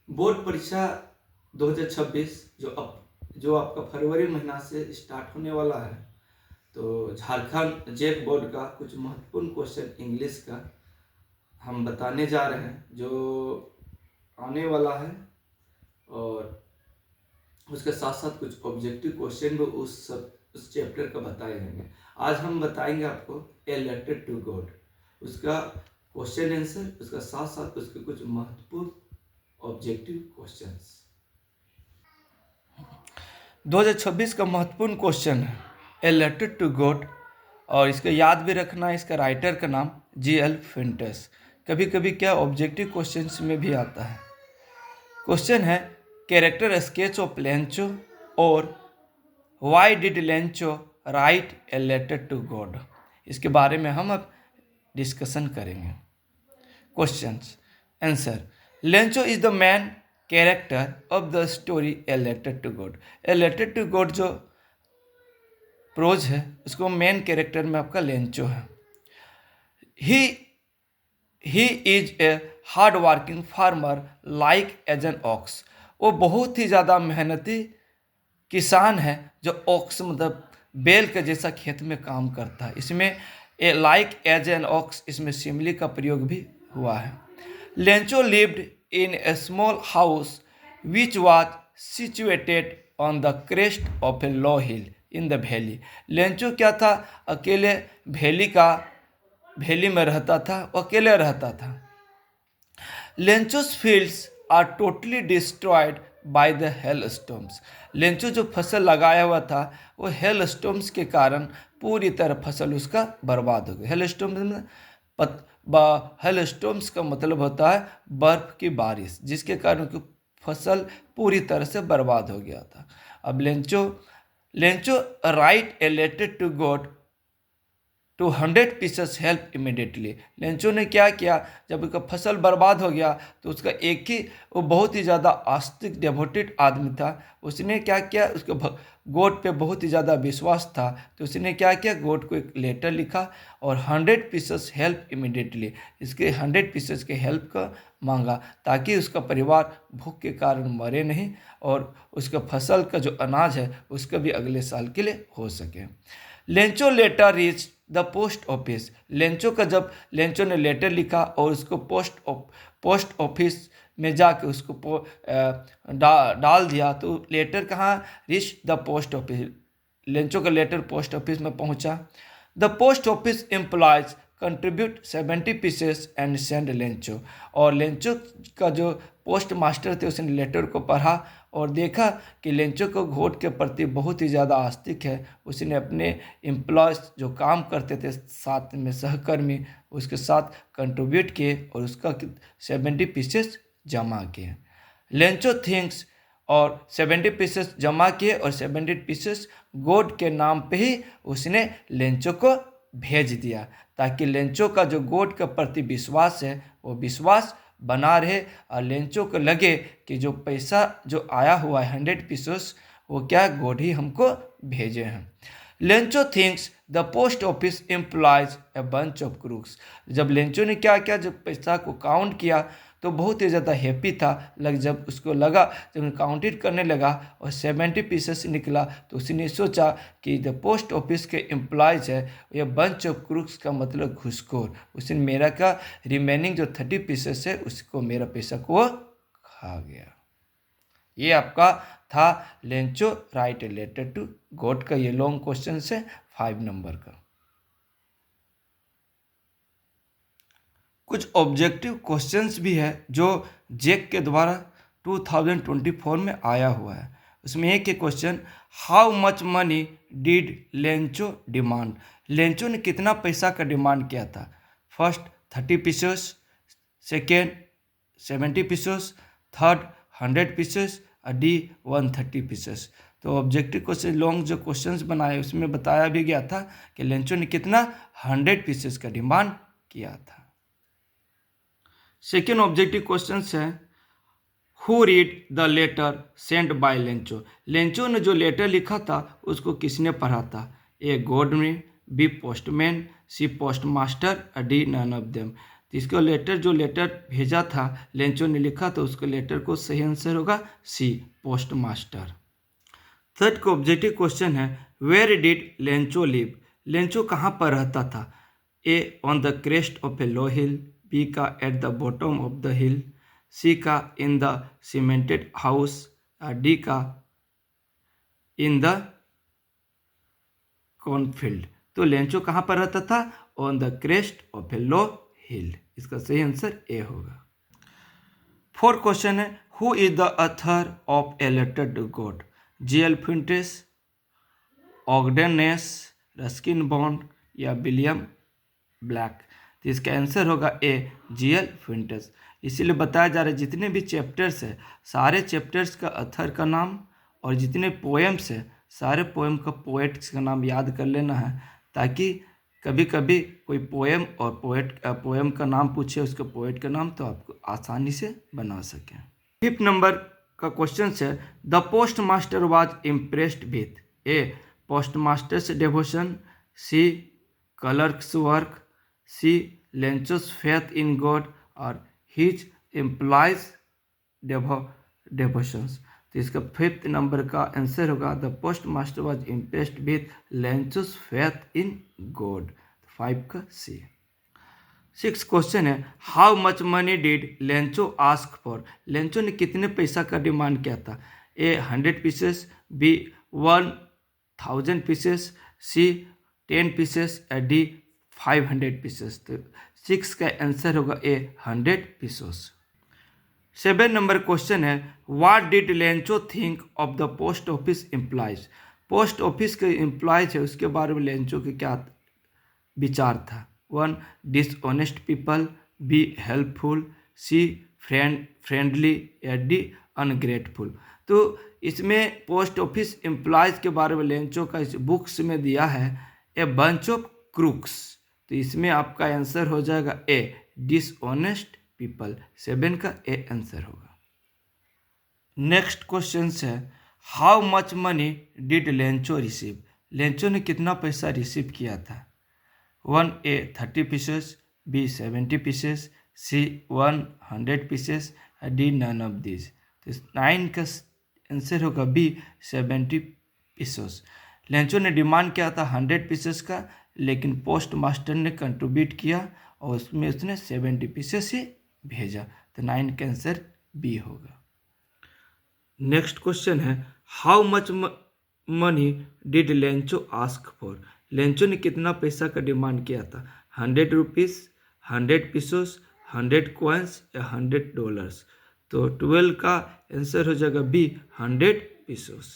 Board परीक्षा 2026 जो आपका फरवरी महीना से स्टार्ट होने वाला है, तो झारखंड जेक बोर्ड का कुछ महत्वपूर्ण क्वेश्चन इंग्लिश का हम बताने जा रहे हैं जो आने वाला है, और उसके साथ साथ कुछ ऑब्जेक्टिव क्वेश्चन भी उस चैप्टर का बताए जाएंगे। आज हम बताएंगे आपको ए लेटर टू गॉड, उसका क्वेश्चन आंसर, उसका साथ साथ उसके कुछ महत्वपूर्ण ऑब्जेक्टिव क्वेश्चंस। 2026 का महत्वपूर्ण क्वेश्चन है ए लेटर टू गॉड, और इसका याद भी रखना है। इसका राइटर का नाम G.L. फेंटेस। कभी कभी क्या ऑब्जेक्टिव क्वेश्चंस में भी आता है। क्वेश्चन है कैरेक्टर स्केच ऑफ लेंचो और why did Lencho write a letter to God. इसके बारे में हम अब डिस्कशन करेंगे। Questions answer. Lencho is the main character of the story a letter to God. A letter to God जो prose है उसको मेन कैरेक्टर में आपका लेंचो है। He is a hard working farmer like as an ox. वो बहुत ही ज़्यादा मेहनती किसान है जो ऑक्स मतलब बैल के जैसा खेत में काम करता है। इसमें ए लाइक एज एन ऑक्स, इसमें सिमिली का प्रयोग भी हुआ है। Lencho lived in A small house which was situated on the crest of a low hill in the valley. Lencho क्या था, अकेले वैली में रहता था, वो अकेले रहता था। Lencho's fields are totally destroyed by the hailstorms. Lencho जो फसल लगाया हुआ था वो हेल स्टॉर्म्स के कारण पूरी तरह फसल उसका बर्बाद हो गया। हेल स्टॉर्म्स का मतलब होता है बर्फ की बारिश, जिसके कारण की फसल पूरी तरह से बर्बाद हो गया था। अब Lencho write a letter to God to 100 pieces help immediately. Lencho ने क्या किया, जब उसका फसल बर्बाद हो गया तो उसका एक ही, वो बहुत ही ज़्यादा आस्तिक डेवोटेड आदमी था। उसने क्या किया, उसको गॉड पे बहुत ही ज़्यादा विश्वास था, तो उसने क्या किया, गॉड को एक लेटर लिखा और 100 पीसेस हेल्प इमिडिएटली, इसके 100 पीसेस के हेल्प का मांगा, ताकि उसका परिवार भूख के कारण मरे नहीं और उसका फसल का जो अनाज है उसका भी अगले साल के लिए हो सके। Lencho letter reach the post office. Lencho ने लेटर लिखा और उसको पोस्ट ऑफिस में जाके उसको डाल दिया, तो लेटर कहाँ, reach the post office. Lencho का लेटर पोस्ट ऑफिस में पहुंचा। The post office employees contribute 70 pieces and send Lencho. और लेंचो का जो पोस्ट मास्टर थे उसने लेटर को पढ़ा और देखा कि लेंचो को वोट के प्रति बहुत ही ज़्यादा आस्तिक है। उसने अपने एम्प्लॉयज जो काम करते थे साथ में सहकर्मी, उसके साथ कंट्रीब्यूट किए और उसका 70 पीसेस जमा किए। लेंचो थिंग्स और 70 पीसेस जमा किए और 70 पीसेस गॉड के नाम पे ही उसने लेंचो को भेज दिया, ताकि लेंचो का जो गॉड के प्रति विश्वास है वो विश्वास बना रहे और लेंचो को लगे कि जो पैसा जो आया हुआ है 100 पीसेस, वो क्या गॉड ही हमको भेजे हैं। Lencho thinks the post office employees a bunch of crooks. जब लेंचो ने क्या किया, जब पैसा को काउंट किया तो बहुत ही ज़्यादा हैप्पी था। जब उसको लगा, जब काउंटेड करने लगा और 70 पीसेस निकला, तो उसने सोचा कि द पोस्ट ऑफिस के एम्प्लॉयज है ये बंच ऑफ क्रूक्स का मतलब घुसखोर। उसने मेरा का रिमेनिंग जो 30 पीसेस है उसको, मेरा पैसा को वो खा गया। ये आपका था Lencho write a letter to God का ये लॉन्ग क्वेश्चन है 5 नंबर का। कुछ ऑब्जेक्टिव क्वेश्चंस भी है जो जेक के द्वारा 2024 में आया हुआ है। उसमें एक ही question, how much money did Lencho demand. Lencho ने कितना पैसा का डिमांड किया था। First 30 pieces, second 70 pieces, third 100 pieces और डी 130 पीसेस। तो ऑब्जेक्टिव क्वेश्चन लॉन्ग जो क्वेश्चंस बनाए उसमें बताया भी गया था कि लेंचो ने कितना 100 पीसेस का डिमांड किया था। सेकेंड ऑब्जेक्टिव क्वेश्चन है, who read the letter send by Lencho. Lencho ने जो लेटर लिखा था उसको किसने पढ़ा था। ए गॉड में, B postman, C post master और डी नन ऑफ देम। तो इसको लेटर जो लेटर भेजा था लेंचो ने लिखा, तो उसको लेटर को सही आंसर होगा सी, पोस्ट मास्टर। थर्ड का ऑब्जेक्टिव क्वेश्चन है, where did Lencho live? Lencho कहाँ पर रहता था? A, on the crest of a low hill, B का at the bottom of the hill, C का in the cemented house, D का in the cornfield. तो Lencho कहाँ पर रहता था? On the crest of a low hill. इसका सही आंसर ए होगा। फोर्थ क्वेश्चन है, who is the author of a letter to God? G L. Fuentes, Ogden Nash, Ruskin Bond या विलियम ब्लैक? तो इसका आंसर होगा ए, जी.एल. फ्यूंटेस। इसीलिए बताया जा रहा है जितने भी चैप्टर्स है सारे चैप्टर्स का ऑथर का नाम और जितने पोएम्स है सारे पोएम का पोएट्स का नाम याद कर लेना है, ताकि कभी कभी कोई पोएम और पोएम का नाम पूछे उसके पोएट का नाम, तो आपको आसानी से बना सकें। फिफ्थ नंबर का क्वेश्चन है, the postmaster was impressed with A, postmaster's devotion, C, clerk's work, C, Lencho's faith in God और हिज एम्प्लॉयज डेवोशंस। तो इसका फिफ्थ नंबर का आंसर होगा the postmaster was impressed with Lencho's faith in God, 5 का C. Six question है, how much money did Lencho ask for? Lencho ने कितने पैसा का डिमांड किया था? ए, 100 पीसेस, बी, 1000 पीसेस, सी, 10 पीसेस, डी, 500 पीसेस। तो 6 का आंसर होगा ए, 100 पीसेस। 7 नंबर क्वेश्चन है, what did Lencho think of the post office employees? Post office के एम्प्लॉयज है उसके बारे में लेंचो के क्या विचार था? 1, डिसऑनेस्ट पीपल, बी, हेल्पफुल, सी, फ्रेंडली या डी, अनग्रेटफुल। तो इसमें पोस्ट ऑफिस एम्प्लॉयज के बारे में लेंचो का इस बुक्स में दिया है ए बंच ऑफ क्रूक्स। तो इसमें आपका आंसर हो जाएगा ए, डिसऑनेस्ट पीपल। 7 का ए आंसर होगा। नेक्स्ट क्वेश्चन है, how much money did Lencho receive? Lencho ने कितना पैसा रिसीव किया था? 1, A, 30 pieces, B, 70 pieces, C, 100 pieces, D, none of this. तो 9 का आंसर होगा बी, 70 पीसेस। लेंचो ने डिमांड किया था 100 पीसेस का, लेकिन पोस्ट मास्टर ने कंट्रीब्यूट किया और उसमें उसने 70 पीसेस ही भेजा, तो 9 का आंसर बी होगा। नेक्स्ट क्वेश्चन है, how much money did Lencho ask for? Lencho ने कितना पैसा का डिमांड किया था? 100 रुपीज़, 100 पीसेस, 100 कॉइन्स या $100? तो 12 का आंसर हो जाएगा बी, 100 पीसेस।